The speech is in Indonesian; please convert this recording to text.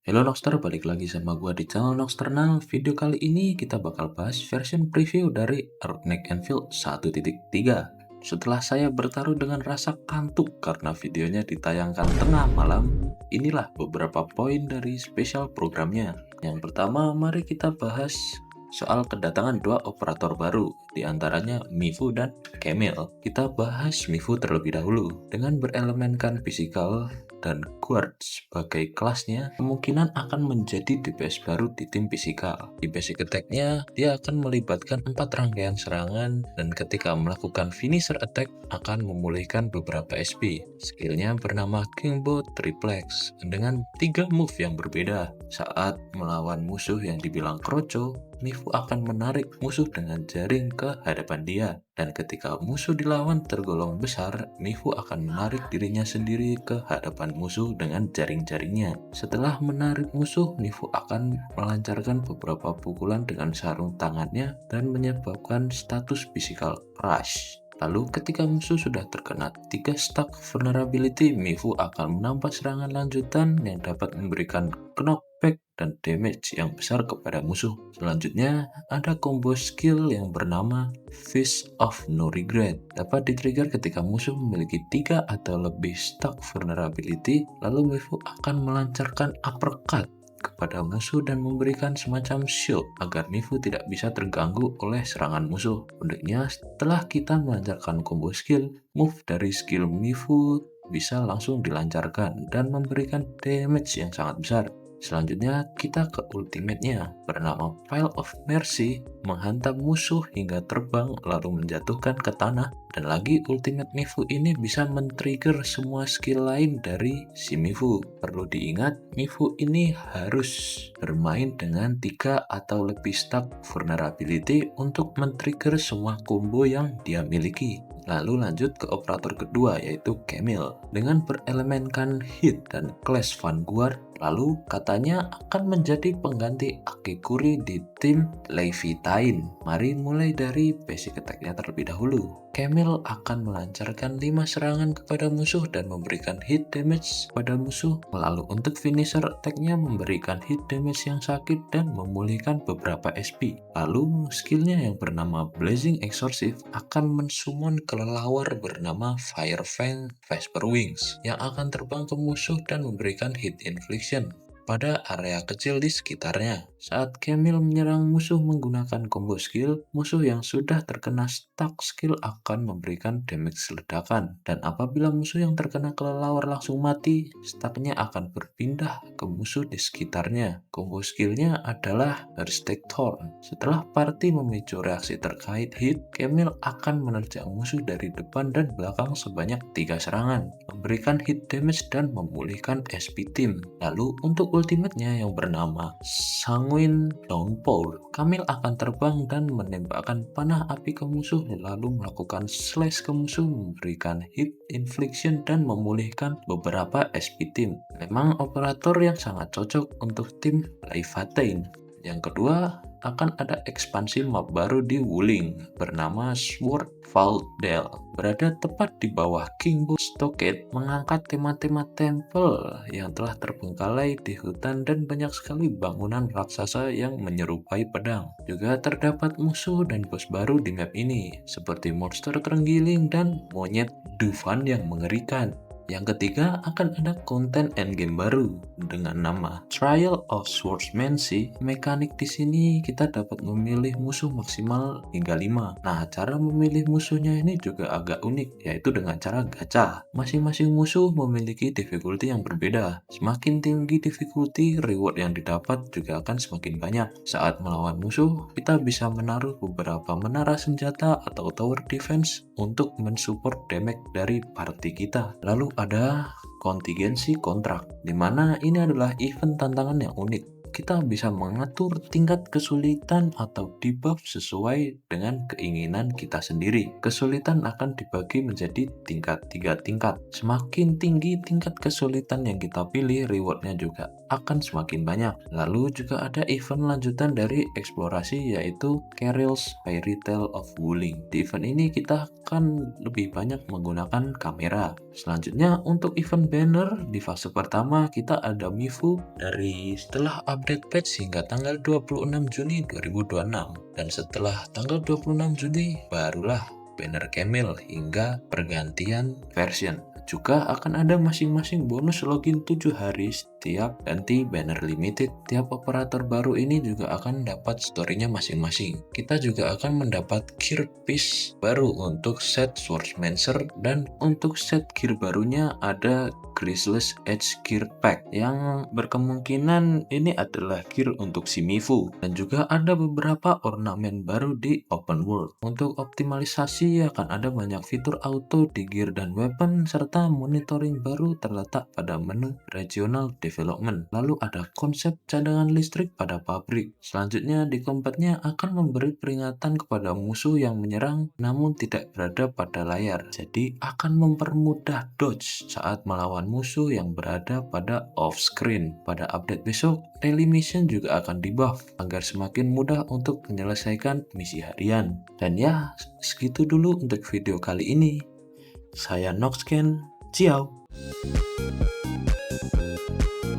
Halo Noxter, balik lagi sama gua di channel Noxternal. Video kali ini kita bakal bahas version preview dari Arknight Anvil 1.3. Setelah saya bertaruh dengan rasa kantuk karena videonya ditayangkan tengah malam, inilah beberapa poin dari spesial programnya. Yang pertama, mari kita bahas soal kedatangan dua operator baru, diantaranya Mifu dan Camille. Kita bahas Mifu terlebih dahulu. Dengan berelemenkan physical dan guard sebagai kelasnya, kemungkinan akan menjadi DPS baru di tim physical. Di basic attack-nya, dia akan melibatkan 4 rangkaian serangan, dan ketika melakukan finisher attack, akan memulihkan beberapa SP. Skillnya bernama Kingbo Triplex, dengan 3 move yang berbeda. Saat melawan musuh yang dibilang kroco, Mifu akan menarik musuh dengan jaring ke hadapan dia, dan ketika musuh dilawan tergolong besar, Mifu akan menarik dirinya sendiri ke hadapan musuh dengan jaring-jaringnya. Setelah menarik musuh, Mifu akan melancarkan beberapa pukulan dengan sarung tangannya dan menyebabkan status physical rush. Lalu ketika musuh sudah terkena 3 stack vulnerability, Mifu akan menambah serangan lanjutan yang dapat memberikan knockback dan damage yang besar kepada musuh. Selanjutnya, ada combo skill yang bernama Fist of No Regret. Dapat di-trigger ketika musuh memiliki 3 atau lebih stack vulnerability, lalu Mifu akan melancarkan uppercut kepada musuh dan memberikan semacam shield agar Mifu tidak bisa terganggu oleh serangan musuh. Uniknya, setelah kita melancarkan combo skill, move dari skill Mifu bisa langsung dilancarkan dan memberikan damage yang sangat besar. Selanjutnya kita ke ultimate-nya bernama Pile of Mercy, menghantam musuh hingga terbang lalu menjatuhkan ke tanah. Dan lagi ultimate Mifu ini bisa men-trigger semua skill lain dari si Mifu. Perlu diingat, Mifu ini harus bermain dengan 3 atau lebih stack vulnerability untuk men-trigger semua combo yang dia miliki. Lalu lanjut ke operator kedua, yaitu Camille. Dengan berelemenkan hit dan class Vanguard, lalu katanya akan menjadi pengganti Akiguri di tim Levitain. Mari mulai dari basic attack-nya terlebih dahulu. Camille akan melancarkan 5 serangan kepada musuh dan memberikan hit damage pada musuh. Lalu untuk finisher attack-nya memberikan hit damage yang sakit dan memulihkan beberapa SP. Lalu skillnya yang bernama Blazing Exorcism akan mensummon kelelawar bernama Firefang Vesper Wings yang akan terbang ke musuh dan memberikan hit infliction pada area kecil di sekitarnya. Saat Camille menyerang musuh menggunakan combo skill, musuh yang sudah terkena stack skill akan memberikan damage ledakan. Dan apabila musuh yang terkena kelelawar langsung mati, stacknya akan berpindah ke musuh di sekitarnya. Combo skillnya adalah Earthquake Thorn. Setelah party memicu reaksi terkait hit, Camille akan menerjang musuh dari depan dan belakang sebanyak 3 serangan, memberikan hit damage dan memulihkan SP tim. Lalu untuk ultimate-nya yang bernama Sanguine Downpour, Camille akan terbang dan menembakkan panah api ke musuh lalu melakukan slash ke musuh, memberikan hit infliction dan memulihkan beberapa SP tim. Memang operator yang sangat cocok untuk tim Levitain. Yang kedua, akan ada ekspansi map baru di Wuling bernama Sword Vault Dell. Berada tepat di bawah Kingbo Stockade, mengangkat tema-tema temple yang telah terbengkalai di hutan dan banyak sekali bangunan raksasa yang menyerupai pedang. Juga terdapat musuh dan bos baru di map ini, seperti monster terenggiling dan monyet Dufan yang mengerikan. Yang ketiga, akan ada konten endgame baru dengan nama Trial of Swordsmanship. Mekanik di sini kita dapat memilih musuh maksimal hingga 5. Nah, cara memilih musuhnya ini juga agak unik, yaitu dengan cara gacha. Masing-masing musuh memiliki difficulty yang berbeda. Semakin tinggi difficulty, reward yang didapat juga akan semakin banyak. Saat melawan musuh, kita bisa menaruh beberapa menara senjata atau tower defense untuk mensupport damage dari party kita. Lalu ada kontingensi kontrak, di mana ini adalah event tantangan yang unik. Kita bisa mengatur tingkat kesulitan atau debuff sesuai dengan keinginan kita sendiri. Kesulitan akan dibagi menjadi 3 tingkat. Semakin tinggi tingkat kesulitan yang kita pilih, rewardnya juga akan semakin banyak. Lalu juga ada event lanjutan dari eksplorasi yaitu Carol's Fairy Tale of Wuling. Di event ini kita akan lebih banyak menggunakan kamera. Selanjutnya untuk event banner di fase pertama kita ada Mifu dari setelah update patch hingga tanggal 26 Juni 2026 dan setelah tanggal 26 Juni barulah banner Camel hingga pergantian version. Juga akan ada masing-masing bonus login 7 hari setiap ganti banner limited. Tiap operator baru ini juga akan dapat story-nya masing-masing. Kita juga akan mendapat gear piece baru untuk set Swordsmancer, dan untuk set gear barunya ada Graceless Edge Gear Pack yang berkemungkinan ini adalah gear untuk si Mifu, dan juga ada beberapa ornamen baru di open world. Untuk optimalisasi akan ada banyak fitur auto di gear dan weapon serta monitoring baru terletak pada menu regional development. Lalu ada konsep cadangan listrik pada pabrik. Selanjutnya di combatnya akan memberi peringatan kepada musuh yang menyerang namun tidak berada pada layar, jadi akan mempermudah dodge saat melawan musuh yang berada pada off screen. Pada update besok, daily mission juga akan dibuff agar semakin mudah untuk menyelesaikan misi harian. Dan ya, segitu dulu untuk video kali ini. Saya Noxken, ciao.